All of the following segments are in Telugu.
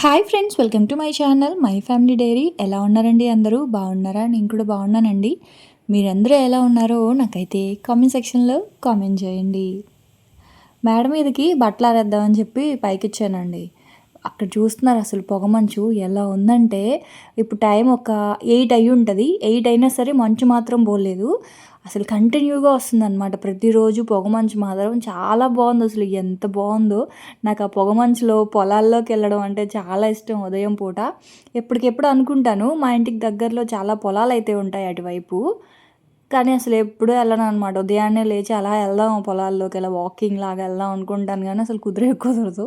Hi friends, welcome to my channel my family dairy. ఎలా ఉన్నారండి? అందరూ బాగున్నారా? నేను కూడా బాగున్నానండి. మీరందరూ ఎలా ఉన్నారో నాకైతే కామెంట్ సెక్షన్లో కామెంట్ చేయండి. మేడ మీదకి బట్టలు ఆరేద్దామని చెప్పి పైకిచ్చానండి. అక్కడ చూస్తున్నారు అసలు పొగమంచు ఎలా ఉందంటే, ఇప్పుడు టైం ఒక 8 అయ్యి ఉంటుంది. 8 అయినా సరే మంచు మాత్రం పోలేదు. అసలు కంటిన్యూగా వస్తుందన్నమాట ప్రతిరోజు పొగమంచు మాత్రం. చాలా బాగుంది అసలు, ఎంత బాగుందో. నాకు ఆ పొగమంచులో పొలాల్లోకి వెళ్ళడం అంటే చాలా ఇష్టం. ఉదయం పూట ఎప్పటికెప్పుడు అనుకుంటాను, మా ఇంటికి దగ్గరలో చాలా పొలాలు అయితే ఉంటాయి అటువైపు. కానీ అసలు ఎప్పుడూ వెళ్ళననమాట. ఉదయాన్నే లేచి అలా వెళ్దాం పొలాల్లోకి, అలా వాకింగ్ లాగా వెళ్దాం అనుకుంటాను కానీ అసలు కుదరదు.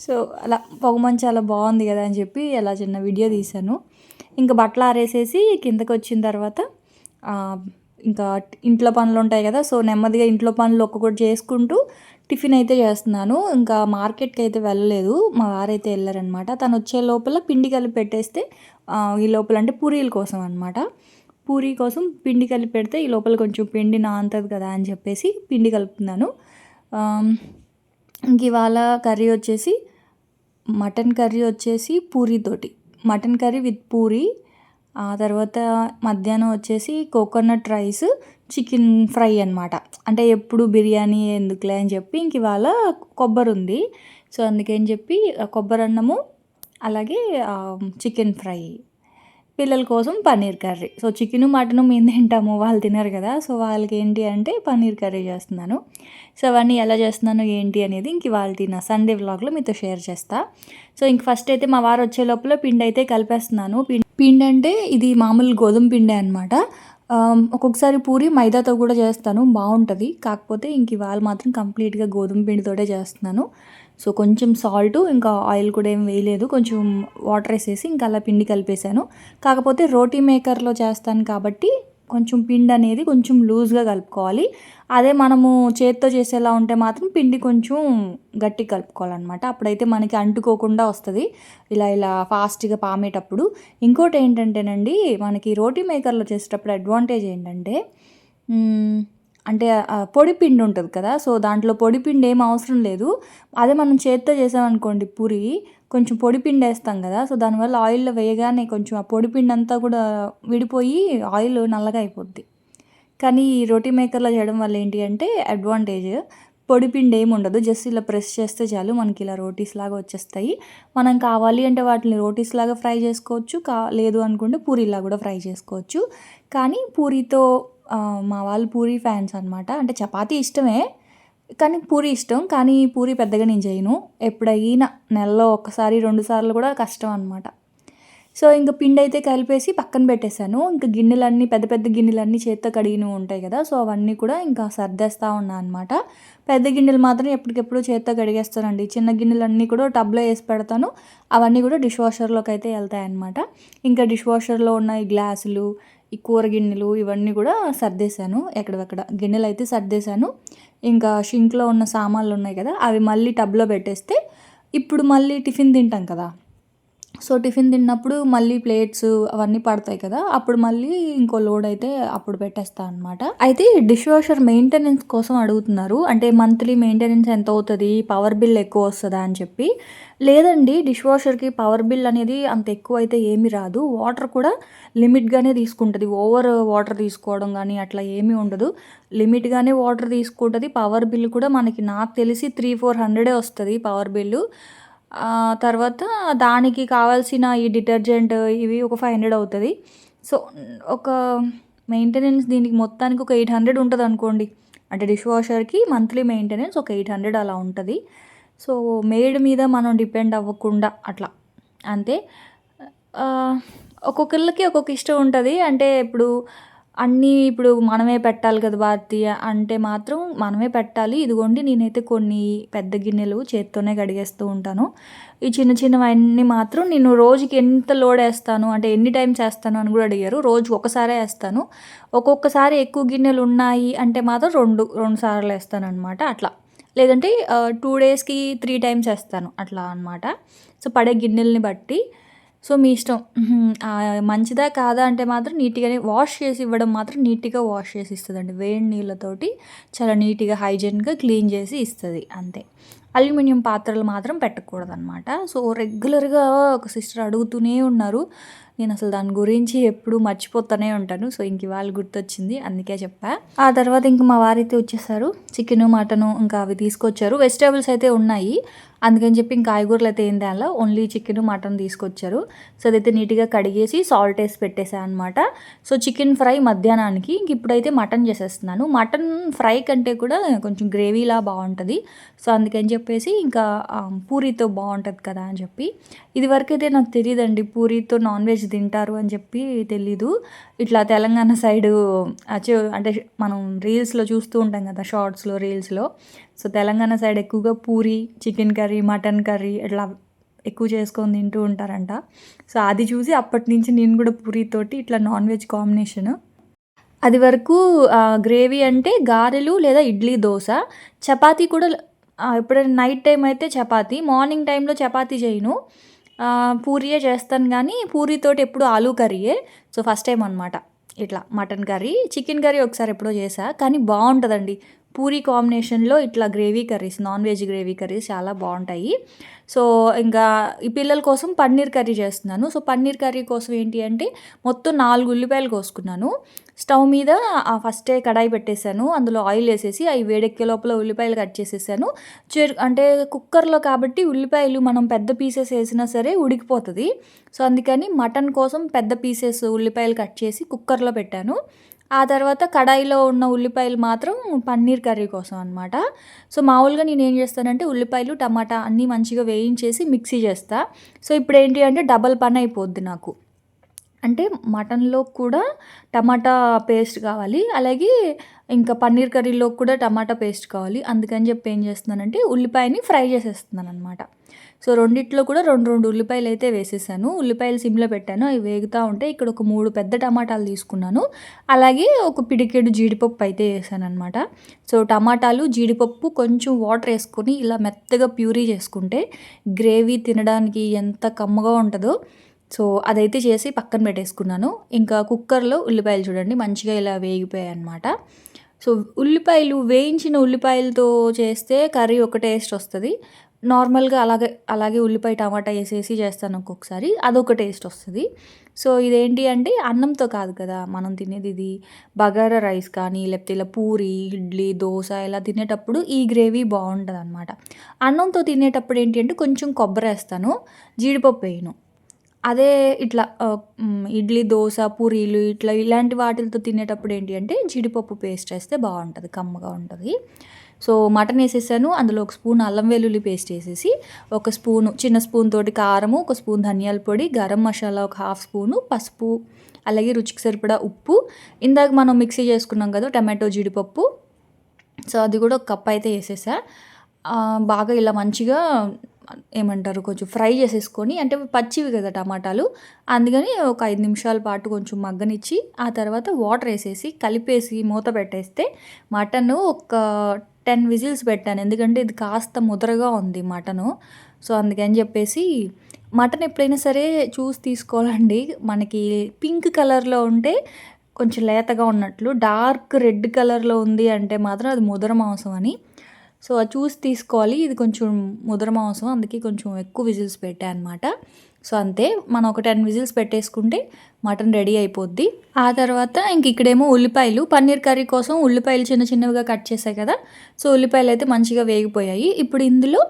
సో అలా పొగమంచు చాలా బాగుంది కదా అని చెప్పి అలా చిన్న వీడియో తీశాను. ఇంకా బట్టలు ఆరేసేసి కిందకి వచ్చిన తర్వాత ఇంకా ఇంట్లో పనులు ఉంటాయి కదా, సో నెమ్మదిగా ఇంట్లో పనులు ఒక్కొక్కటి చేసుకుంటూ టిఫిన్ అయితే చేస్తున్నాను. ఇంకా మార్కెట్కి అయితే వెళ్ళలేదు, మా వారైతే వెళ్ళారనమాట. తను వచ్చే లోపల పిండి కలిపి పెట్టేస్తే ఈ లోపల అంటే పూరీల కోసం అనమాట. పూరీ కోసం పిండి కలిపి పెడితే ఈ లోపల కొంచెం పిండి నానుతుంది కదా అని చెప్పేసి పిండి కలుపుతున్నాను. ఇంక ఇవాళ కర్రీ వచ్చేసి మటన్ కర్రీ వచ్చేసి పూరీతోటి, మటన్ కర్రీ విత్ పూరీ. ఆ తర్వాత మధ్యాహ్నం వచ్చేసి కోకోనట్ రైస్, చికెన్ ఫ్రై అనమాట. అంటే ఎప్పుడు బిర్యానీ ఎందుకులే అని చెప్పి ఇంక ఇవాళ కొబ్బరి ఉంది, సో అందుకని చెప్పి కొబ్బరి అన్నము అలాగే చికెన్ ఫ్రై. పిల్లల కోసం paneer curry. So chicken mutton మేము తింటాము, వాళ్ళు తినరు కదా, సో వాళ్ళకి ఏంటి అంటే పన్నీర్ కర్రీ చేస్తున్నాను. సో అవన్నీ ఎలా చేస్తున్నాను ఏంటి అనేది ఇంక ఇవాళ నా సండే వ్లాగ్లో మీతో షేర్ చేస్తా. సో ఇంక ఫస్ట్ అయితే మా వారు వచ్చే లోపల పిండి అయితే కలిపేస్తున్నాను. పిండి అంటే ఇది మామూలు గోధుమ పిండి అనమాట. ఒక్కొక్కసారి పూరి మైదాతో కూడా చేస్తాను, బాగుంటుంది. కాకపోతే ఇంక ఇవాళ మాత్రం కంప్లీట్గా గోధుమ పిండితోటే చేస్తున్నాను. సో కొంచెం సాల్ట్ ఇంకా ఆయిల్ కూడా ఏం వేయలేదు, కొంచెం వాటర్ వేసేసి ఇంకా అలా పిండి కలిపేశాను. కాకపోతే రోటీ మేకర్లో చేస్తాను కాబట్టి కొంచెం పిండి అనేది కొంచెం లూజ్గా కలుపుకోవాలి. అదే మనము చేత్తో చేసేలా ఉంటే మాత్రం పిండి కొంచెం గట్టి కలుపుకోవాలన్నమాట. అప్పుడైతే మనకి అంటుకోకుండా వస్తుంది ఇలా ఇలా ఫాస్ట్గా పామేటప్పుడు. ఇంకోటి ఏంటంటేనండి, మనకి రోటీ మేకర్లో చేసేటప్పుడు అడ్వాంటేజ్ ఏంటంటే, అంటే పొడి పిండి ఉంటుంది కదా, సో దాంట్లో పొడి పిండి ఏం అవసరం లేదు. అదే మనం చేత్తో చేసామనుకోండి పూరి, కొంచెం పొడి పిండి వేస్తాం కదా, సో దానివల్ల ఆయిల్లో వేయగానే కొంచెం ఆ పొడి పిండి అంతా కూడా విడిపోయి ఆయిల్ నల్లగా అయిపోద్ది. కానీ ఈ రోటీ మేకర్లో చేయడం వల్ల ఏంటి అంటే అడ్వాంటేజ్, పొడి పిండి ఏమి ఉండదు. జస్ట్ ఇలా ప్రెస్ చేస్తే చాలు మనకి ఇలా రోటీస్ లాగా వచ్చేస్తాయి. మనం కావాలి అంటే వాటిని రోటీస్ లాగా ఫ్రై చేసుకోవచ్చు, లేదు అనుకుంటే పూరీలా కూడా ఫ్రై చేసుకోవచ్చు. కానీ పూరీతో మా వాళ్ళు పూరీ ఫ్యాన్స్ అనమాట. అంటే చపాతీ ఇష్టమే కానీ పూరీ ఇష్టం, కానీ పూరీ పెద్దగా నేను చేయను. ఎప్పుడైనా నెలలో ఒక్కసారి 2 సార్లు కూడా కష్టం అనమాట. సో ఇంక పిండి అయితే కలిపేసి పక్కన పెట్టేశాను. ఇంకా గిన్నెలన్నీ పెద్ద పెద్ద గిన్నెలన్నీ చేత్తో కడిగినవి ఉంటాయి కదా, సో అవన్నీ కూడా ఇంకా సర్దేస్తూ ఉన్నా అనమాట. పెద్ద గిన్నెలు మాత్రం ఎప్పటికెప్పుడు చేత్తో కడిగేస్తానండి. చిన్న గిన్నెలన్నీ కూడా టబ్లో వేసి పెడతాను, అవన్నీ కూడా డిష్ వాషర్లోకి అయితే వెళ్తాయి అనమాట. ఇంకా డిష్ వాషర్లో ఉన్న ఈ గ్లాసులు, ఈ కూర గిన్నెలు ఇవన్నీ కూడా సర్దేశాను. ఎక్కడెక్కడ గిన్నెలు అయితే సర్దేశాను. ఇంకా షింక్లో ఉన్న సామాన్లు ఉన్నాయి కదా, అవి మళ్ళీ టబ్లో పెట్టేస్తే ఇప్పుడు మళ్ళీ టిఫిన్ తింటాం కదా, సో టిఫిన్ తిన్నప్పుడు మళ్ళీ ప్లేట్స్ అవన్నీ పడతాయి కదా, అప్పుడు మళ్ళీ ఇంకో లోడ్ అయితే అప్పుడు పెట్టేస్తాను అనమాట. అయితే డిష్ వాషర్ మెయింటెనెన్స్ కోసం అడుగుతున్నారు, అంటే మంత్లీ మెయింటెనెన్స్ ఎంత అవుతుంది, పవర్ బిల్ ఎక్కువ వస్తుందా అని చెప్పి. లేదండి, డిష్ వాషర్కి పవర్ బిల్ అనేది అంత ఎక్కువ అయితే ఏమీ రాదు. వాటర్ కూడా లిమిట్గానే తీసుకుంటుంది, ఓవర్ వాటర్ తీసుకోవడం కానీ అట్లా ఏమీ ఉండదు. లిమిట్గానే వాటర్ తీసుకుంటుంది. పవర్ బిల్ కూడా మనకి నాకు తెలిసి 300-400 వస్తుంది పవర్ బిల్లు. తర్వాత దానికి కావాల్సిన ఈ డిటర్జెంట్ ఇవి ఒక 500 అవుతుంది. సో ఒక మెయింటెనెన్స్ దీనికి మొత్తానికి ఒక 800 ఉంటుంది అనుకోండి. అంటే డిష్ వాషర్కి మంత్లీ మెయింటెనెన్స్ ఒక 800 అలా ఉంటుంది. సో మేడ్ మీద మనం డిపెండ్ అవ్వకుండా అట్లా అంతే. ఒక్కొక్కళ్ళకి ఒక్కొక్క ఇష్టం ఉంటుంది. అంటే ఇప్పుడు మనమే పెట్టాలి కదా భారతీయ అంటే మాత్రం మనమే పెట్టాలి. ఇదిగోండి నేనైతే కొన్ని పెద్ద గిన్నెలు చేత్తోనే కడిగేస్తూ ఉంటాను. ఈ చిన్న చిన్నవన్నీ మాత్రం నేను రోజుకి ఎంత లోడ్ వేస్తాను అంటే ఎన్ని టైమ్స్ వేస్తాను అని కూడా అడిగారు. రోజు ఒకసారే వేస్తాను. ఒక్కొక్కసారి ఎక్కువ గిన్నెలు ఉన్నాయి అంటే మాత్రం రెండు సార్లు వేస్తాను అనమాట. అట్లా లేదంటే 2 డేస్కి 3 టైమ్స్ వేస్తాను అట్లా అనమాట. సో పడే గిన్నెల్ని బట్టి. సో మీ ఇష్టం. మంచిదా కాదా అంటే మాత్రం నీట్‌గానే వాష్ చేసి ఇవ్వడం మాత్రం నీట్‌గా వాష్ చేసి ఇస్తదండి. వేడి నీళ్ళతోటి చాలా నీట్‌గా హైజీన్‌గా క్లీన్ చేసి ఇస్తది అంతే. అల్యూమినియం పాత్రలు మాత్రం పెట్టకూడదనమాట. సో, రెగ్యులర్‌గా ఒక సిస్టర్ అడుగుతూనే ఉన్నారు. నేను అసలు దాని గురించి ఎప్పుడూ మర్చిపోతూనే ఉంటాను. సో, ఇంక ఇవాళ గుర్తొచ్చింది అందుకే చెప్పా. ఆ తర్వాత ఇంక మా వారైతే వచ్చేసారు. చికెను, మటను ఇంకా అవి తీసుకొచ్చారు. వెజిటబుల్స్ అయితే ఉన్నాయి. అందుకని చెప్పి ఇంక కాయగూరలు అయితే ఏం తేలా. ఓన్లీ చికెను, మటన్ తీసుకొచ్చారు. సో, అదైతే నీట్‌గా కడిగేసి సాల్ట్ ఏసి పెట్టేసా అనమాట. సో, చికెన్ ఫ్రై మధ్యాహ్నానికి. ఇంక ఇప్పుడైతే మటన్ చేసేస్తున్నాను. మటన్ ఫ్రై కంటే కూడా కొంచెం గ్రేవీలా బావుంటది. సో, అందుకని చెప్పేసి ఇంకా పూరీతో బావుంటది కదా అని చెప్పి. ఇదివరకైతే నాకు తెలీదండి పూరీతో నాన్ వెజ్ తింటారు అని చెప్పి తెలీదు. ఇట్లా తెలంగాణ సైడు అంటే మనం రీల్స్‌లో చూస్తూ ఉంటాం కదా! షార్ట్స్‌లో, రీల్స్‌లో. సో, తెలంగాణ సైడ్ ఎక్కువగా puri, chicken curry, mutton curry ఇట్లా ఎక్కువ చేసుకొని తింటూ ఉంటారంట. సో, అది చూసి అప్పటినుంచి నేను కూడా పూరితోటి ఇట్లా నాన్ వెజ్ కాంబినేషను. అది వరకు గ్రేవీ అంటే గారెలు లేదా ఇడ్లీ, దోస. చపాతీ కూడా ఎప్పుడైనా నైట్ టైమ్ అయితే చపాతీ. మార్నింగ్ టైంలో చపాతీ చేయను. పూరియే చేస్తాను గానీ, పూరీతోటి ఎప్పుడు ఆలు కర్రీయే. సో, ఫస్ట్ టైమ్ అనమాట ఇట్లా మటన్ కర్రీ. చికెన్ కర్రీ ఒకసారి ఎప్పుడో చేశా. కానీ బావుంటదండి. పూరీ కాంబినేషన్‌లో ఇట్లా gravy curries, non veg gravy curries చాలా బావుంటాయి. సో, ఇంకా ఈ పిల్లల కోసం పన్నీర్ కర్రీ చేస్తున్నాను. సో, పన్నీర్ కర్రీ కోసం ఏంటి అంటే, మొత్తం 4 ఉల్లిపాయలు కోసుకున్నాను. స్టవ్ మీద ఫస్టే కడాయి పెట్టేశాను. అందులో ఆయిల్ ఏసేసి అవి వేడెక్కే లోపల ఉల్లిపాయలు కట్ చేసేసాను. అంటే కుక్కర్‌లో కాబట్టి ఉల్లిపాయలు మనం పెద్ద పీసెస్ ఏసినా సరే ఉడికిపోతది. సో, అందుకని మటన్ కోసం పెద్ద పీసెస్ ఉల్లిపాయలు కట్ చేసి కుక్కర్‌లో పెట్టాను. ఆ తర్వాత కడాయిలో ఉన్న ఉల్లిపాయలు మాత్రం పన్నీర్ కర్రీ కోసం అనమాట. సో, మామూలుగా నేనేం చేస్తానంటే ఉల్లిపాయలు, టమాటా అన్నీ మంచిగా వేయించేసి మిక్సీ చేస్తా. సో, ఇప్పుడేంటి అంటే డబల్ పనయిపోద్ది నాకు. అంటే మటన్‌లో కూడా టమాటా పేస్ట్ కావాలి. అలాగే ఇంకా పన్నీర్ కర్రీలో కూడా టమాటా పేస్ట్ కావాలి. అందుకని చెప్పి ఏం చేస్తున్నానంటే ఉల్లిపాయని ఫ్రై చేసేస్తున్నాననమాట. సో, రెండిట్లో కూడా 2 ఉల్లిపాయలైతే వేసేసాను. ఉల్లిపాయలు సిమ్‌లో పెట్టాను. అవి వేగుతా ఉంటే ఇక్కడ ఒక 3 పెద్ద టమాటాలు తీసుకున్నాను. అలాగే ఒక పిడికెడు జీడిపప్పు అయితే ఏసాననమాట. సో, టమాటాలు, జీడిపప్పు కొంచెం వాటర్ ఏసుకొని ఇలా మెత్తగా ప్యూరీ చేసుకుంటే గ్రేవీ తినడానికి ఎంత కమ్మగా ఉంటదో. సో, అదైతే చేసి పక్కన పెట్టేసుకున్నాను. ఇంకా కుక్కర్‌లో ఉల్లిపాయలు చూడండి మంచిగా ఇలా వేగిపోయాయన్నమాట. సో, ఉల్లిపాయలు వేయించిన ఉల్లిపాయలతో చేస్తే కర్రీ ఒక టేస్ట్ వస్తది. నార్మల్‌గా అలాగే ఉల్లిపాయ, టమాటా ఏసేసి చేస్తాను ఒక్కొక్కసారి. అదొక టేస్ట్ వస్తది. సో, ఇదేంటి అంటే అన్నంతో కాదు కదా! మనం తినేది ఇది బగారా రైస్ కానీ, లేకపోతే ఇలా పూరి, ఇడ్లీ, దోస ఇలా తినేటప్పుడు ఈ గ్రేవీ బావుంటదనమాట. అన్నంతో తినేటప్పుడు ఏంటి అంటే కొంచెం కొబ్బరేస్తాను. జీడిపప్పు వేయను. అదే ఇట్లా ఇడ్లీ, దోస, పూరీలు ఇలాంటి వాటిలతో తినేటప్పుడు ఏంటి అంటే జీడిపప్పు పేస్ట్ ఏస్తే బావుంటది. కమ్మగా ఉంటది. సో, మటన్ ఏసేసాను. అందులో ఒక స్పూన్ అల్లం వెల్లుల్లి పేస్ట్ ఏసేసి, ఒక స్పూను చిన్న స్పూన్ తోటి కారము, ఒక స్పూన్ ధనియాల పొడి, గరం మసాలా ఒక హాఫ్ స్పూను, పసుపు, అలాగే రుచికి సరిపడా ఉప్పు, ఇందాక మనం మిక్సీ చేసుకున్నాం కదా! టమాటో, జీడిపప్పు. సో, అది కూడా ఒక కప్ అయితే ఏసేసా. బాగా ఇలా మంచిగా ఏమంటారు కొంచెం ఫ్రై చేసేసుకొని అంటే పచ్చివి కదా టమాటాలు. అందుకని ఒక 5 నిమిషాల పాటు కొంచెం మగ్గనిచ్చి, ఆ తర్వాత వాటర్ ఏసేసి, కలిపేసి మూత పెట్టేస్తే మటను ఒక 10 విజిల్స్ పెట్టాను. ఎందుకంటే ఇది కాస్త ముదరగా ఉంది మటను. సో, అందుకని చెప్పేసి మటన్ ఎప్పుడైనా సరే చూసి తీసుకోవాలండి. మనకి పింక్ కలర్‌లో ఉంటే కొంచెం లేతగా ఉన్నట్లు, డార్క్ రెడ్ కలర్‌లో ఉంది అంటే మాత్రం అది ముదర మాంసం అని. సో, అది చూసి తీసుకోవాలి. ఇది కొంచెం ముదర మాంసం అందుకే కొంచెం ఎక్కువ విజిల్స్ పెట్టా అనమాట. సో, అంతే మనం ఒక 10 విజిల్స్ పెట్టేసుకుంటే మటన్ రెడీ అయిపోద్ది. ఆ తర్వాత ఇక్కడేమో ఉల్లిపాయలు పన్నీర్ కర్రీ కోసం ఉల్లిపాయలు చిన్న చిన్నవిగా కట్ చేశాయి కదా! సో, ఉల్లిపాయలైతే మంచిగా వేగిపోయాయి. ఇప్పుడు ఇందులో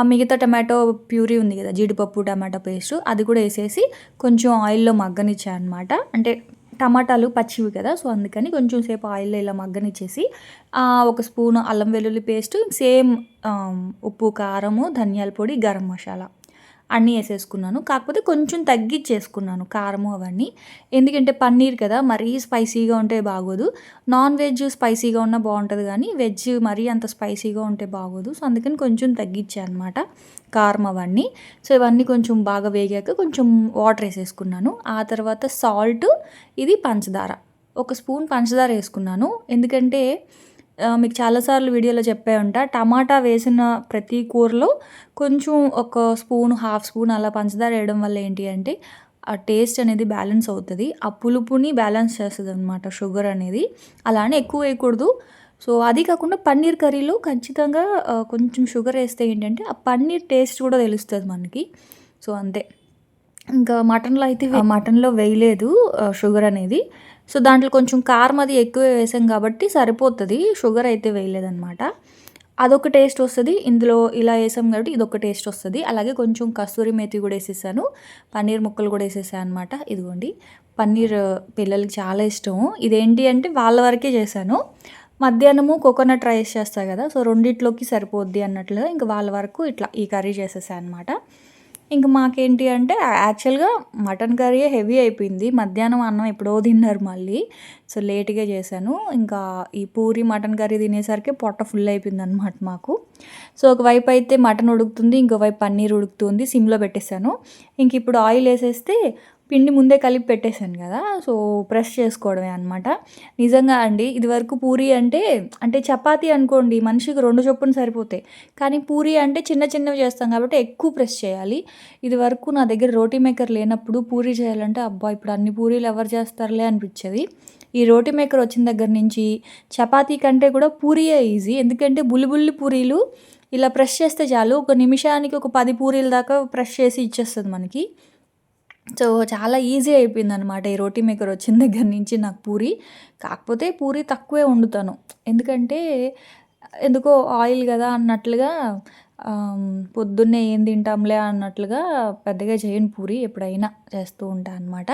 మిగతా టమాటో ప్యూరీ ఉంది కదా! జీడిపప్పు, టమాటో పేస్టు అది కూడా ఏసేసి కొంచెం ఆయిల్‌లో మగ్గనిచ్చా అనమాట. అంటే టమాటాలు పచ్చివి కదా! సో, అందుకని కొంచెం సేపు ఆయిల్‌లో ఇలా మగ్గనిచ్చేసి ఒక స్పూను అల్లం వెల్లుల్లి పేస్టు సేమ్ ఉప్పు, కారము, ధనియాల పొడి, గరం మసాలా అన్నీ ఏసేసుకున్నాను. కాకపోతే కొంచెం తగ్గిచ్చేసుకున్నాను కారము అవన్నీ. ఎందుకంటే పన్నీర్ కదా! మరీ స్పైసీగా ఉంటే బాగోదు. నాన్ వెజ్ స్పైసీగా ఉన్నా బావుంటది గానీ, వెజ్ మరీ అంత స్పైసీగా ఉంటే బాగోదు. సో, అందుకని కొంచెం తగ్గిచ్చా అనమాట కారం అవన్నీ. సో, ఇవన్నీ కొంచెం బాగా వేగాక కొంచెం వాటర్ ఏసేసుకున్నాను. ఆ తర్వాత సాల్టు, ఇది పంచదార. ఒక స్పూన్ పంచదార ఏసుకున్నాను. ఎందుకంటే మీకు చాలా సార్లు వీడియోలో చెప్పే ఉంటా. టమాటా వేసిన ప్రతి కూరలో కొంచెం ఒక స్పూన్, హాఫ్ స్పూన్ అలా పంచదార ఏయడం వల్ల ఏంటి అంటే, ఆ టేస్ట్ అనేది బ్యాలెన్స్ అవుతది. ఆ పులుపుని బ్యాలెన్స్ చేస్తదనమాట షుగర్ అనేది. అలా అని ఎక్కువ వేయకూడదు. సో అది కాకుండా పన్నీర్ కర్రీలో ఖచ్చితంగా కొంచెం షుగర్ వేస్తే ఏంటంటే ఆ పన్నీర్ టేస్ట్ కూడా తెలుస్తుంది మనకి. సో అంతే. ఇంకా మటన్లో అయితే మటన్లో వేయలేదు షుగర్ అనేది. సో దాంట్లో కొంచెం కారం అది ఎక్కువ వేసాం కాబట్టి సరిపోతుంది, షుగర్ అయితే వేయలేదన్నమాట. అదొక టేస్ట్ వస్తుంది, ఇందులో ఇలా వేసాం కాబట్టి ఇదొక టేస్ట్ వస్తుంది. అలాగే కొంచెం కస్తూరి మేతి కూడా వేసేసాను, పన్నీర్ ముక్కలు కూడా వేసేసాను అనమాట. ఇదిగోండి పన్నీర్ పిల్లలకి చాలా ఇష్టం. ఇదేంటి అంటే వాళ్ళ వరకే చేశాను. మధ్యాహ్నము కోకోనట్ రైస్ చేస్తా కదా, సో రెండిట్లోకి సరిపోద్ది అన్నట్లుగా ఇంకా వాళ్ళ వరకు ఇట్లా ఈ కర్రీ చేసేసాను అనమాట. ఇంక మాకేంటి అంటే యాక్చువల్గా మటన్ కర్రీ హెవీ అయిపోయింది, మధ్యాహ్నం అన్నం ఎప్పుడో తిన్నారు మళ్ళీ. సో లేట్గా చేశాను. ఇంకా ఈ పూరి మటన్ కర్రీ తినేసరికి పొట్ట ఫుల్ అయిపోయింది అనమాట మాకు. సో ఒకవైపు అయితే మటన్ ఉడుకుతుంది, ఇంకోవైపు పన్నీర్ ఉడుకుతుంది, సిమ్లో పెట్టేశాను. ఇంక ఇప్పుడు ఆయిల్ వేసేస్తే పిండి ముందే కలిపి పెట్టేశాను కదా, సో ప్రెస్ చేసుకోవడమే అనమాట. నిజంగా అండి ఇదివరకు పూరి అంటే చపాతీ అనుకోండి మనిషికి 2 చొప్పున సరిపోతాయి, కానీ పూరి అంటే చిన్న చిన్నవి చేస్తాం కాబట్టి ఎక్కువ ప్రెస్ చేయాలి. ఇదివరకు నా దగ్గర రోటీ మేకర్ లేనప్పుడు పూరి చేయాలంటే అబ్బా ఇప్పుడు అన్ని పూరీలు ఎవరు చేస్తారులే అనిపించేది. ఈ రోటీ మేకర్ వచ్చిన దగ్గర నుంచి చపాతీ కంటే కూడా పూరియే ఈజీ. ఎందుకంటే బుల్లి పూరీలు ఇలా ప్రెస్ చేస్తే చాలు, ఒక నిమిషానికి ఒక 10 పూరీల దాకా ప్రెస్ చేసి ఇచ్చేస్తుంది మనకి. సో చాలా ఈజీ అయిపోయిందనమాట ఈ రోటీ మేకర్ వచ్చిన దగ్గర నుంచి నాకు పూరి. కాకపోతే పూరి తక్కువే వండుతాను, ఎందుకంటే ఎందుకో ఆయిల్ కదా అన్నట్లుగా, పొద్దున్నే ఏం తింటాంలే అన్నట్లుగా పెద్దగా చేయను పూరి, ఎప్పుడైనా చేస్తూ ఉంటాను అనమాట.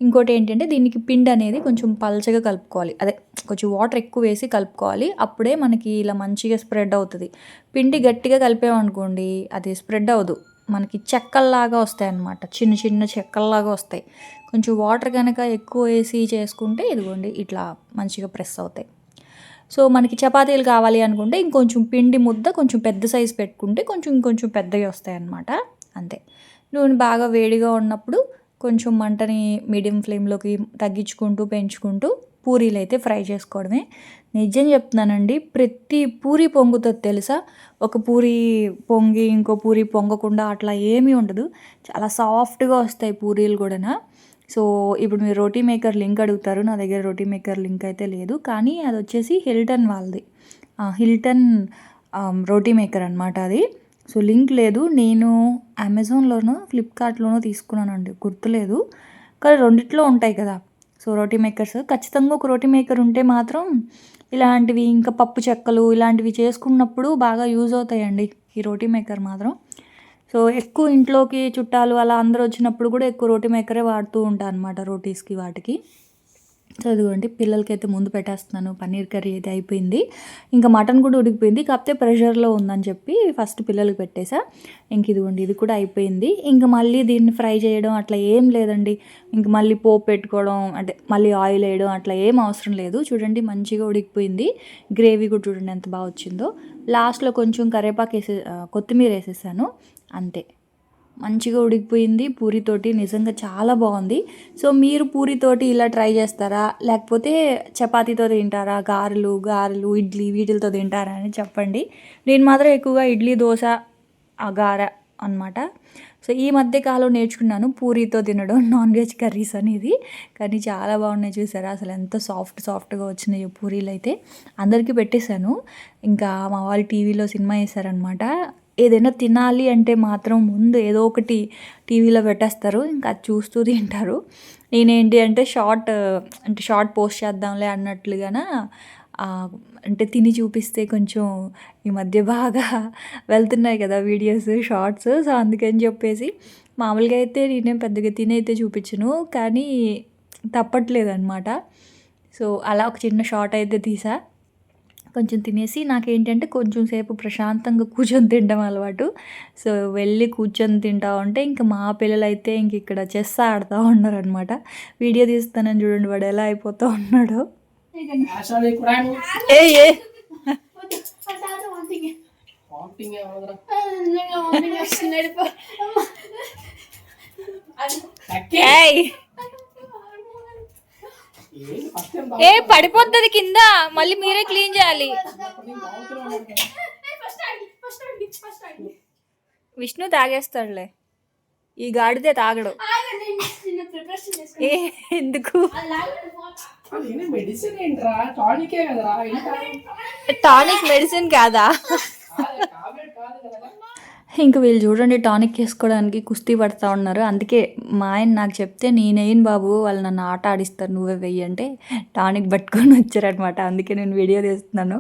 ఇంకోటి ఏంటంటే దీనికి పిండి అనేది కొంచెం పలచగా కలుపుకోవాలి, అదే కొంచెం వాటర్ ఎక్కువ వేసి కలుపుకోవాలి, అప్పుడే మనకి ఇలా మంచిగా స్ప్రెడ్ అవుతుంది. పిండి గట్టిగా కలిపామనుకోండి అది స్ప్రెడ్ అవ్వదు, మనకి చెక్కల్లాగా వస్తాయి అన్నమాట, చిన్న చిన్న చెక్కల్లాగా వస్తాయి. కొంచెం వాటర్ కనుక ఎక్కువ వేసి చేసుకుంటే ఇదిగోండి ఇట్లా మంచిగా ప్రెస్ అవుతాయి. సో మనకి చపాతీలు కావాలి అనుకుంటే ఇంకొంచెం పిండి ముద్ద కొంచెం పెద్ద సైజు పెట్టుకుంటే ఇంకొంచెం పెద్దగా వస్తాయి అన్నమాట. అంతే. నూనె బాగా వేడిగా ఉన్నప్పుడు కొంచెం మంటని మీడియం ఫ్లేమ్లోకి తగ్గించుకుంటూ పెంచుకుంటూ పూరీలు అయితే ఫ్రై చేసుకోవడమే. నిజం చెప్తున్నానండి, ప్రతి పూరి పొంగుతుంది తెలుసా. ఒక పూరి పొంగి ఇంకో పూరి పొంగకుండా అట్లా ఏమీ ఉండదు, చాలా సాఫ్ట్గా వస్తాయి పూరీలు కూడా. సో ఇప్పుడు మీరు రోటీ మేకర్ లింక్ అడుగుతారు, నా దగ్గర రోటీ మేకర్ లింక్ అయితే లేదు, కానీ అది వచ్చేసి హిల్టన్ వాళ్ళది, హిల్టన్ రోటీ మేకర్ అనమాట అది. సో లింక్ లేదు, నేను అమెజాన్లోనో ఫ్లిప్కార్ట్లోనో తీసుకున్నానండి, గుర్తులేదు, కానీ రెండిట్లో ఉంటాయి కదా. సో రోటీ మేకర్స్ ఖచ్చితంగా ఒక రోటీ మేకర్ ఉంటే మాత్రం ఇలాంటివి ఇంకా పప్పు చెక్కలు ఇలాంటివి చేసుకున్నప్పుడు బాగా యూజ్ అవుతాయండి ఈ రోటీ మేకర్ మాత్రం. సో ఎక్కువ ఇంట్లోకి చుట్టాలు అలా అందరూ వచ్చినప్పుడు కూడా ఎక్కువ రోటీ మేకరే వాడుతూ ఉంటాను అనమాట రోటీస్కి వాటికి. సో ఇదిగోండి పిల్లలకైతే ముందు పెట్టేస్తున్నాను, పన్నీర్ కర్రీ అయితే అయిపోయింది, ఇంకా మటన్ కూడా ఉడికిపోయింది, కాకపోతే ప్రెషర్లో ఉందని చెప్పి ఫస్ట్ పిల్లలకి పెట్టేసా. ఇంక ఇదిగోండి ఇది కూడా అయిపోయింది. ఇంకా మళ్ళీ దీన్ని ఫ్రై చేయడం అట్లా ఏం లేదండి, ఇంక మళ్ళీ పోపు పెట్టుకోవడం అంటే మళ్ళీ ఆయిల్ వేయడం అట్లా ఏం అవసరం లేదు. చూడండి మంచిగా ఉడికిపోయింది, గ్రేవీ కూడా చూడండి ఎంత బాగా వచ్చిందో. లాస్ట్లో కొంచెం కరివేపాకు కొత్తిమీర వేసేసాను, అంతే. మంచిగా ఉడికిపోయింది పూరితోటి, నిజంగా చాలా బాగుంది. సో మీరు పూరితోటి ఇలా ట్రై చేస్తారా, లేకపోతే చపాతీతో తింటారా, గారెలు ఇడ్లీ వీటితో తింటారా అని చెప్పండి. నేను మాత్రం ఎక్కువగా ఇడ్లీ దోశ గారె అనమాట. సో ఈ మధ్య కాలం నేర్చుకున్నాను పూరితో తినడం నాన్ వెజ్ కర్రీస్ అనేది, కానీ చాలా బాగున్నాయి చూసారా, అసలు ఎంత సాఫ్ట్గా వచ్చినాయి పూరీలు అయితే. అందరికీ పెట్టేశాను, ఇంకా మా వాళ్ళు టీవీలో సినిమా వేశారనమాట. ఏదైనా తినాలి అంటే మాత్రం ముందు ఏదో ఒకటి టీవీలో పెట్టేస్తారు, ఇంకా అది చూస్తూ తింటారు. నేనేంటి అంటే షార్ట్ పోస్ట్ చేద్దాంలే అన్నట్లుగాన అంటే తిని చూపిస్తే కొంచెం ఈ మధ్య బాగా వెళ్తున్నాయి కదా వీడియోస్ షార్ట్స్. సో అందుకని చెప్పేసి మామూలుగా అయితే నేనేం పెద్దగా తిని అయితే చూపించను, కానీ తప్పట్లేదన్నమాట. సో అలా ఒక చిన్న షార్ట్ అయితే తీసా, కొంచెం తినేసి నాకేంటంటే కొంచెం సేపు ప్రశాంతంగా కూర్చొని తినడం అలవాటు. సో వెళ్ళి కూర్చొని తింటా ఉంటే ఇంకా మా పిల్లలైతే ఇంక ఇక్కడ చెస్ ఆడుతూ ఉన్నారనమాట. వీడియో తీస్తానని చూడండి వాడు ఎలా అయిపోతూ ఉన్నాడో. పడిపోతుంది కింద, మళ్ళీ మీరే క్లీన్ చేయాలి. విష్ణు తాగేస్తాడులే, ఈ గాడిదే తాగడు. ఎందుకు మెడిసిన్ ఏంట్రా, టానికే కదరా. టానిక్ మెడిసిన్ కాదా? ఇంక వీళ్ళు చూడండి టానిక్ వేసుకోవడానికి కుస్తీ పడతా ఉన్నారు. అందుకే మా ఆయన నాకు చెప్తే నేనేయను బాబు, వాళ్ళు నన్ను ఆట ఆడిస్తారు, నువ్వే వెయ్యి అంటే టానిక్ పట్టుకొని వచ్చారనమాట. అందుకే నేను వీడియో తీస్తున్నాను.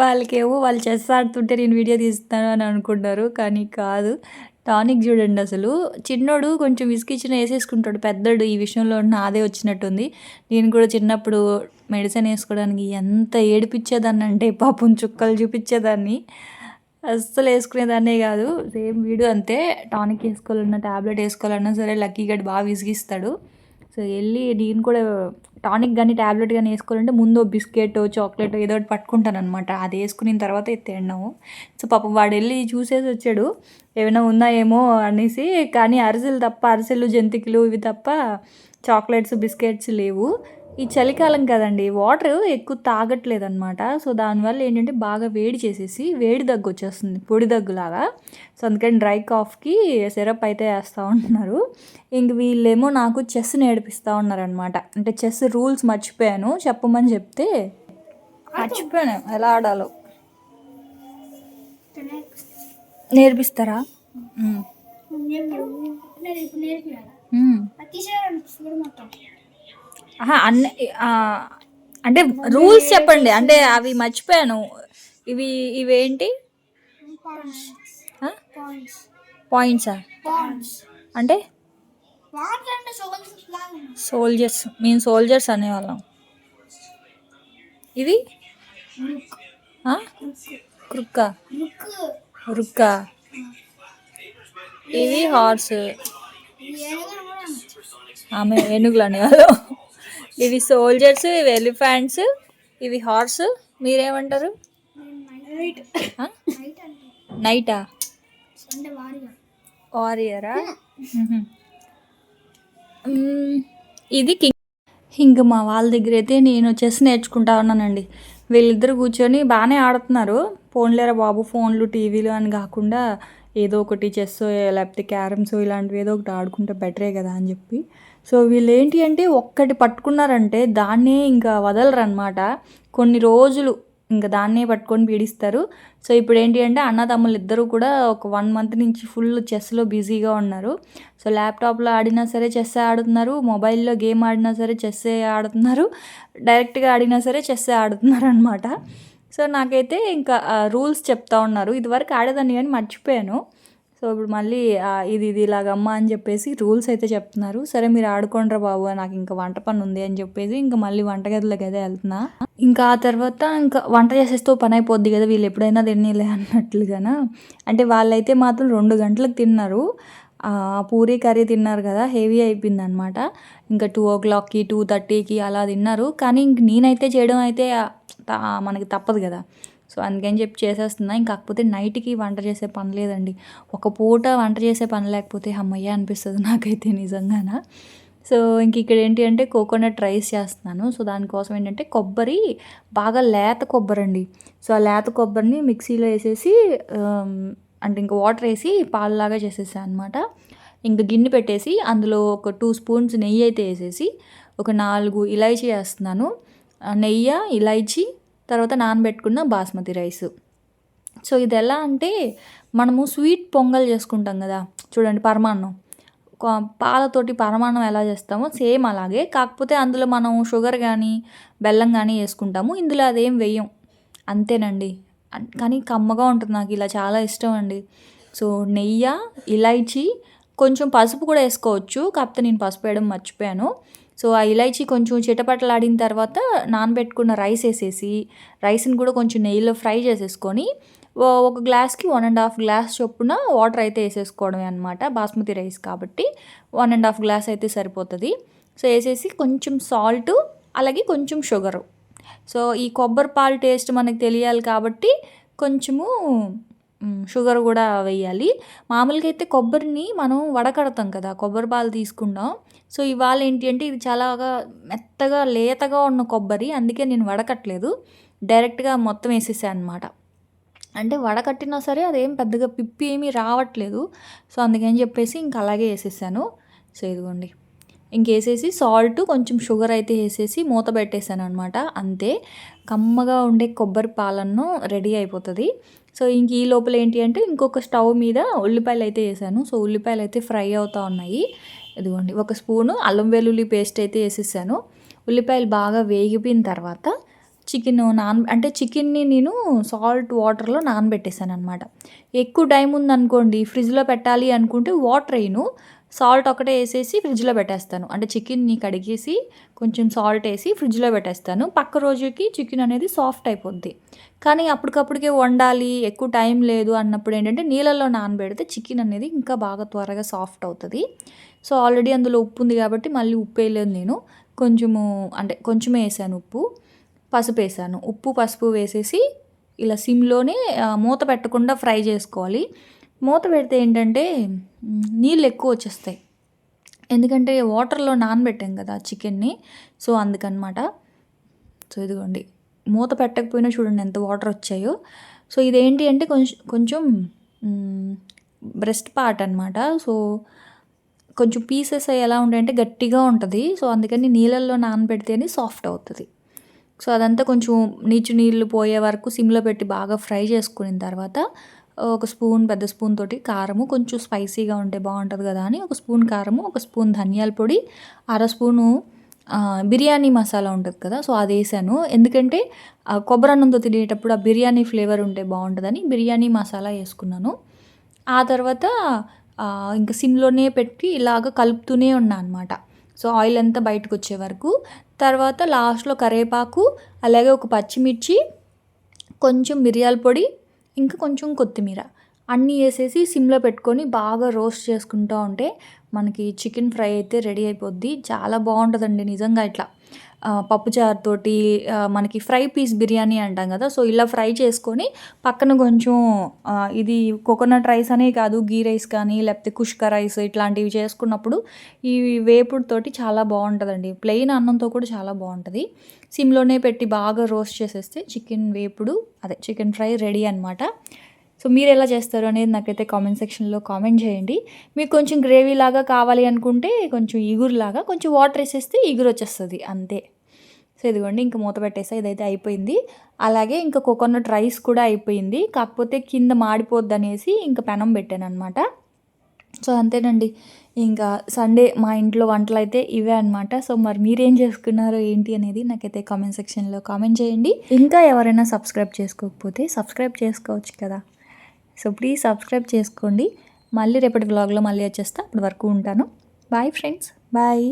వాళ్ళకేమో వాళ్ళు చెస్ ఆడుతుంటే నేను వీడియో తీస్తాను అని అనుకుంటారు, కానీ కాదు. టానిక్ చూడండి అసలు. చిన్నోడు కొంచెం విసిగిచ్చిన వేసేసుకుంటాడు, పెద్దోడు ఈ విషయంలో నాదే వచ్చినట్టుంది. నేను కూడా చిన్నప్పుడు మెడిసిన్ వేసుకోవడానికి ఎంత ఏడిపించేదాన్ని అంటే పాపం చుక్కలు చూపించేదాన్ని, అస్సలు వేసుకునేదాన్నే కాదు. సేమ్ వీడు అంతే, టానిక్ వేసుకోవాలన్నా ట్యాబ్లెట్ వేసుకోవాలన్నా సరే లక్కీ గడ్ బాగా విసిగిస్తాడు. సో వెళ్ళి నేను కూడా టానిక్ కానీ ట్యాబ్లెట్ కానీ వేసుకోవాలంటే ముందు బిస్కెట్ చాక్లెట్ ఏదో ఒకటి పట్టుకుంటాను అనమాట. అది వేసుకున్న తర్వాత తిన్నాము. సో పాపం వాడు వెళ్ళి చూసేసి వచ్చాడు ఏమైనా ఉన్నాయేమో అనేసి, కానీ అరిసెలు తప్ప, అరిసెలు జంతికలు ఇవి తప్ప చాక్లెట్స్ బిస్కెట్స్ లేవు. ఈ చలికాలం కదండి, వాటర్ ఎక్కువ తాగట్లేదు అనమాట. సో దానివల్ల ఏంటంటే బాగా వేడి చేసేసి వేడి దగ్గు వచ్చేస్తుంది, పొడి దగ్గులాగా. సో అందుకని డ్రై కాఫ్కి సిరప్ అయితే వేస్తూ ఉంటున్నారు. ఇంక వీళ్ళేమో నాకు చెస్ నేర్పిస్తూ ఉన్నారనమాట. అంటే చెస్ రూల్స్ మర్చిపోయాను, చెప్పమని చెప్తే మర్చిపోయాను ఎలా ఆడాలో. నేర్పిస్తారా? అన్ని అంటే రూల్స్ చెప్పండి, అంటే అవి మర్చిపోయాను. ఇవేంటి పాయింట్సా? అంటే సోల్జర్స్, మేము సోల్జర్స్ అనేవాళ్ళం. ఇవి క్రుక్కా, రుక్కా. ఇవి హార్స్, ఆమె ఏనుగులు అనేవాళ్ళు. ఇవి సోల్జర్స్, ఇవి ఎలిఫెంట్స్, ఇవి హార్స్. మీరేమంటారు? నైటా? వారియరా? ఇది కింగ్. ఇంక మా వాళ్ళ దగ్గర అయితే నేను చెస్ నేర్చుకుంటా ఉన్నానండి. వీళ్ళిద్దరు కూర్చొని బాగానే ఆడుతున్నారు. ఫోన్లేరా బాబు, ఫోన్లు టీవీలు అని కాకుండా ఏదో ఒకటి చెస్ లేకపోతే క్యారమ్స్ ఇలాంటివి ఏదో ఒకటి ఆడుకుంటే బెటరే కదా అని చెప్పి. సో వీళ్ళు ఏంటి అంటే ఒక్కటి పట్టుకున్నారంటే దాన్నే ఇంకా వదలరనమాట. కొన్ని రోజులు ఇంకా దాన్నే పట్టుకొని పీడిస్తారు. సో ఇప్పుడు ఏంటి అంటే అన్నదమ్ములు ఇద్దరు కూడా ఒక 1 మంత్ నుంచి ఫుల్ చెస్లో బిజీగా ఉన్నారు. సో ల్యాప్టాప్లో ఆడినా సరే చెస్సే ఆడుతున్నారు, మొబైల్లో గేమ్ ఆడినా సరే చెస్సే ఆడుతున్నారు, డైరెక్ట్గా ఆడినా సరే చెస్సే ఆడుతున్నారు అనమాట. సో నాకైతే ఇంకా రూల్స్ చెప్తా ఉన్నారు. ఇదివరకు ఆడేదాన్ని కానీ మర్చిపోయాను. సో ఇప్పుడు మళ్ళీ ఇది ఇలాగమ్మా అని చెప్పేసి రూల్స్ అయితే చెప్తున్నారు. సరే మీరు ఆడుకోండిరా బాబు, నాకు ఇంకా వంట పని ఉంది అని చెప్పేసి ఇంకా మళ్ళీ వంటగదిలోకి అయితే వెళ్తున్నా. ఇంకా ఆ తర్వాత ఇంకా వంట చేసేస్తూ పని అయిపోద్ది కదా, వీళ్ళు ఎప్పుడైనా తినలే అన్నట్లుగానా. అంటే వాళ్ళైతే మాత్రం 2 గంటలకు తిన్నారు. పూరీ కర్రీ తిన్నారు కదా, హెవీ అయిపోయింది అనమాట. ఇంకా 2 o'clockకి 2:30కి అలా తిన్నారు. కానీ ఇంక నేనైతే చేయడం అయితే మనకి తప్పదు కదా. సో అందుకని చెప్పి చేసేస్తున్నా. కాకపోతే నైట్కి వంట చేసే పని లేదండి. ఒక పూట వంట చేసే పని లేకపోతే అమ్మయ్య అనిపిస్తుంది నాకైతే నిజంగానా. సో ఇంక ఇక్కడ ఏంటి అంటే కోకోనట్ రైస్ చేస్తున్నాను. సో దానికోసం ఏంటంటే కొబ్బరి, బాగా లేత కొబ్బరి అండి. సో ఆ లేత కొబ్బరిని మిక్సీలో వేసేసి అంటే ఇంకా వాటర్ వేసి పాలలాగా చేసేసాను అనమాట. ఇంకా గిన్నె పెట్టేసి అందులో ఒక 2 స్పూన్స్ నెయ్యి అయితే వేసేసి ఒక 4 ఇలాచీ వేస్తున్నాను. నెయ్యి, ఇలాచీ, తర్వాత నానబెట్టుకున్న బాస్మతి రైస్. సో ఇది ఎలా అంటే మనము స్వీట్ పొంగల్ చేసుకుంటాం కదా చూడండి, పరమాన్నం, పాలతోటి పరమాన్నం ఎలా చేస్తామో సేమ్ అలాగే. కాకపోతే అందులో మనం షుగర్ కానీ బెల్లం కానీ వేసుకుంటాము, ఇందులో అదేం వేయం. అంతేనండి. కానీ కమ్మగా ఉంటుంది, నాకు ఇలా చాలా ఇష్టం అండి. సో నెయ్యి, ఇలాచీ, కొంచెం పసుపు కూడా వేసుకోవచ్చు, కాకపోతే నేను పసుపు వేయడం మర్చిపోయాను. సో ఆ ఇలాచీ కొంచెం చిటపటలాడిన తర్వాత నానబెట్టుకున్న రైస్ వేసేసి రైస్ని కూడా కొంచెం నెయ్యిలో ఫ్రై చేసేసుకొని ఒక గ్లాస్కి 1.5 గ్లాస్ చొప్పున వాటర్ అయితే వేసేసుకోవడమే అనమాట. బాస్మతి రైస్ కాబట్టి 1.5 గ్లాస్ అయితే సరిపోతుంది. సో వేసేసి కొంచెం సాల్ట్, అలాగే కొంచెం షుగరు. సో ఈ కొబ్బరి పాలు టేస్ట్ మనకు తెలియాలి కాబట్టి కొంచెము షుగర్ కూడా వేయాలి. మామూలుగా అయితే కొబ్బరిని మనం వడకడతాం కదా, కొబ్బరి పాలు తీసుకుంటాం. సో ఇవాళ ఏంటి అంటే ఇది చాలాగా మెత్తగా లేతగా ఉన్న కొబ్బరి, అందుకే నేను వడకట్టలేదు, డైరెక్ట్గా మొత్తం వేసేసాను అనమాట. అంటే వడకట్టినా సరే అదేం పెద్దగా పిప్పి ఏమీ రావట్లేదు. సో అందుకని చెప్పేసి ఇంక అలాగే వేసేసాను. సో ఇదిగోండి, ఇంకేసేసి సాల్ట్ కొంచెం షుగర్ అయితే వేసేసి మూత పెట్టేసాను అనమాట. అంతే, కమ్మగా ఉండే కొబ్బరి పాలన్నం రెడీ అయిపోతుంది. సో ఇంక ఈ లోపల ఏంటి అంటే ఇంకొక స్టవ్ మీద ఉల్లిపాయలు అయితే వేసాను. సో ఉల్లిపాయలు అయితే ఫ్రై అవుతూ ఉన్నాయి. ఇదిగోండి, ఒక స్పూను అల్లం వెల్లుల్లి పేస్ట్ అయితే వేసేసాను. ఉల్లిపాయలు బాగా వేగిపోయిన తర్వాత చికెన్ని నేను సాల్ట్ వాటర్లో నానబెట్టేసాను అనమాట. ఎక్కువ టైం ఉందనుకోండి, ఫ్రిడ్జ్లో పెట్టాలి అనుకుంటే వాటర్ వేయను, సాల్ట్ ఒకటే వేసేసి ఫ్రిడ్జ్లో పెట్టేస్తాను. అంటే చికెన్ని కడిగేసి కొంచెం సాల్ట్ వేసి ఫ్రిడ్జ్లో పెట్టేస్తాను. పక్క రోజుకి చికెన్ అనేది సాఫ్ట్ అయిపోద్ది. కానీ అప్పటికప్పటికే వండాలి, ఎక్కువ టైం లేదు అన్నప్పుడు ఏంటంటే నీళ్ళల్లో నానబెడితే చికెన్ అనేది ఇంకా బాగా త్వరగా సాఫ్ట్ అవుతుంది. సో ఆల్రెడీ అందులో ఉప్పు ఉంది కాబట్టి మళ్ళీ ఉప్పు వేయలేదు నేను. కొంచెమే వేసాను ఉప్పు, పసుపు వేసాను. ఉప్పు పసుపు వేసేసి ఇలా సిమ్లోనే మూత పెట్టకుండా ఫ్రై చేసుకోవాలి. మూత పెడితే ఏంటంటే నీళ్ళు ఎక్కువ వచ్చేస్తాయి, ఎందుకంటే వాటర్లో నానబెట్టాం కదా చికెన్ని. సో అందుకనమాట. సో ఇదిగోండి, మూత పెట్టకపోయినా చూడండి ఎంత వాటర్ వచ్చాయో. సో ఇదేంటి అంటే కొంచెం బ్రెస్ట్ పార్ట్ అనమాట. సో కొంచెం పీసెస్ ఎలా ఉంటాయంటే గట్టిగా ఉంటుంది. సో అందుకని నీళ్ళల్లో నానబెడితేనే సాఫ్ట్ అవుతుంది. సో అదంతా కొంచెం నీళ్ళు పోయే వరకు సిమ్లో పెట్టి బాగా ఫ్రై చేసుకున్న తర్వాత ఒక పెద్ద స్పూన్ తోటి కారము, కొంచెం స్పైసీగా ఉంటే బాగుంటుంది కదా అని ఒక స్పూన్ కారము, ఒక స్పూన్ ధనియాల పొడి, స్పూను బిర్యానీ మసాలా ఉంటుంది కదా, సో అది వేసాను. ఎందుకంటే కొబ్బరి అన్నంతో తినేటప్పుడు ఆ బిర్యానీ ఫ్లేవర్ ఉంటే బాగుంటుందని బిర్యానీ మసాలా వేసుకున్నాను. ఆ తర్వాత ఇంకా సిమ్లోనే పెట్టి ఇలాగ కలుపుతూనే ఉన్నా అనమాట. సో ఆయిల్ అంతా బయటకు వచ్చే వరకు. తర్వాత లాస్ట్లో కరివేపాకు, అలాగే ఒక పచ్చిమిర్చి, కొంచెం మిరియాల పొడి, ఇంకా కొంచెం కొత్తిమీర అన్నీ వేసేసి సిమ్లో పెట్టుకొని బాగా రోస్ట్ చేసుకుంటూ ఉంటే మనకి చికెన్ ఫ్రై అయితే రెడీ అయిపోద్ది. చాలా బాగుంటుందండి నిజంగా. ఇట్లా పప్పుచారుతోటి మనకి ఫ్రై పీస్ బిర్యానీ అంటాం కదా, సో ఇలా ఫ్రై చేసుకొని పక్కన కొంచెం ఇది కోకోనట్ రైస్ అనే కాదు, గీ రైస్ కానీ లేకపోతే కుష్కా రైస్ ఇట్లాంటివి చేసుకున్నప్పుడు ఈ వేపుడుతోటి చాలా బాగుంటుందండి. ప్లెయిన్ అన్నంతో కూడా చాలా బాగుంటుంది. సిమ్లోనే పెట్టి బాగా రోస్ట్ చేసేస్తే చికెన్ ఫ్రై రెడీ అనమాట. సో మీరు ఎలా చేస్తారు అనేది నాకైతే కామెంట్ సెక్షన్లో కామెంట్ చేయండి. మీకు కొంచెం గ్రేవీ లాగా కావాలి అనుకుంటే కొంచెం ఇగురులాగా కొంచెం వాటర్ వేసేస్తే ఇగురు వచ్చేస్తుంది, అంతే. సో ఇదిగోండి, ఇంకా మూత పెట్టేసా, ఇదైతే అయిపోయింది. అలాగే ఇంకా కోకోనట్ రైస్ కూడా అయిపోయింది, కాకపోతే కింద మాడిపోద్ది అనేసి ఇంకా పెనం పెట్టాను అనమాట. సో అంతేనండి, ఇంకా సండే మా ఇంట్లో వంటలు అయితే ఇవే అనమాట. సో మరి మీరేం చేసుకున్నారో ఏంటి అనేది నాకైతే కామెంట్ సెక్షన్లో కామెంట్ చేయండి. ఇంకా ఎవరైనా సబ్స్క్రైబ్ చేసుకోకపోతే సబ్స్క్రైబ్ చేసుకోవచ్చు కదా. సో ప్లీజ్ సబ్స్క్రైబ్ చేసుకోండి. మళ్ళీ రేపటి వ్లాగ్లో మళ్ళీ వచ్చేస్తా. అప్పటి వరకు ఉంటాను. Bye friends, bye.